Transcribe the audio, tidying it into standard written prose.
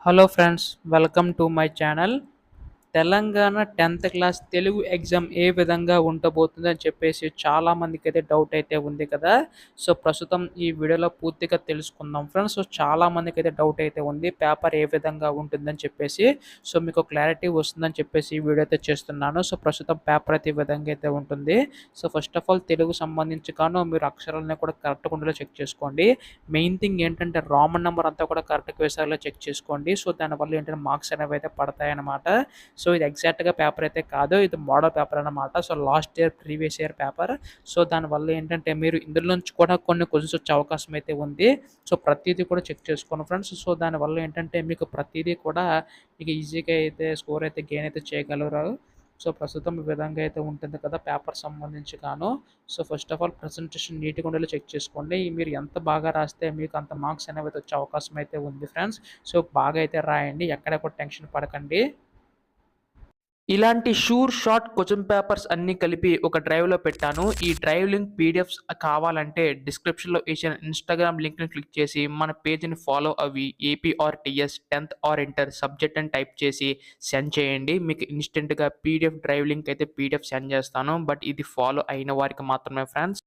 Hello friends, welcome to my channel. Telangana 10th class Telugu exam ఏ విధంగా ఉండబోతుందని చెప్పేసి చాలామందికి అయితే డౌట్ అయితే ఉంది కదా. సో ప్రస్తుతం ఈ వీడియోలో పూర్తిగా తెలుసుకుందాం ఫ్రెండ్స్. సో చాలామందికి అయితే డౌట్ అయితే ఉంది పేపర్ ఏ విధంగా ఉంటుందని చెప్పేసి. సో మీకు క్లారిటీ వస్తుందని చెప్పేసి ఈ వీడియో అయితే చేస్తున్నాను. సో ప్రస్తుతం పేపర్ అయితే ఈ విధంగా అయితే ఉంటుంది. So first of all Telugu సంబంధించి కాను మీరు అక్షరాలని కూడా కరెక్ట్గా ఉండేలా చెక్ చేసుకోండి. మెయిన్ థింగ్ ఏంటంటే రామన్ నెంబర్ అంతా కూడా కరెక్ట్గా వేసేలా చెక్ చేసుకోండి. సో దానివల్ల ఏంటంటే మార్క్స్ అనేవి అయితే పడతాయన్నమాట. సో ఇది ఎగ్జాక్ట్గా పేపర్ అయితే కాదు, ఇది మోడల్ పేపర్ అనమాట. So last year previous year paper. So దానివల్ల ఏంటంటే మీరు ఇందులో నుంచి కూడా కొన్ని క్వశ్చన్స్ వచ్చే అవకాశం అయితే ఉంది. సో ప్రతిదీ కూడా చెక్ చేసుకోండి ఫ్రెండ్స్. సో దానివల్ల ఏంటంటే మీకు ప్రతిదీ కూడా మీకు ఈజీగా అయితే స్కోర్ అయితే గెయిన్ అయితే చేయగలరు. సో ప్రస్తుతం ఈ విధంగా అయితే ఉంటుంది కదా పేపర్ సంబంధించి గాను. So first of all presentation నీట్గా ఉండేలా చెక్ చేసుకోండి. మీరు ఎంత బాగా రాస్తే మీకు అంత మార్క్స్ అనేవి వచ్చే అవకాశం అయితే ఉంది ఫ్రెండ్స్. సో బాగా అయితే రాయండి, ఎక్కడ కూడా టెన్షన్ పడకండి. ఇలాంటి షూర్ షార్ట్ క్వశ్చన్ పేపర్స్ అన్నీ కలిపి ఒక డ్రైవ్లో పెట్టాను. ఈ డ్రైవ్ లింక్ పీడిఎఫ్స్ కావాలంటే డిస్క్రిప్షన్లో ఇచ్చిన ఇన్స్టాగ్రామ్ లింక్ని క్లిక్ చేసి మన పేజ్ని ఫాలో అవి ఏపీఆర్టీఎస్ 10th ఆర్ ఇంటర్ సబ్జెక్ట్ అని టైప్ చేసి సెండ్ చేయండి. మీకు ఇన్స్టెంట్గా పీడిఎఫ్ డ్రైవ్ లింక్ అయితే పీడిఎఫ్ సెండ్ చేస్తాను. బట్ ఇది ఫాలో అయిన వారికి మాత్రమే ఫ్రెండ్స్.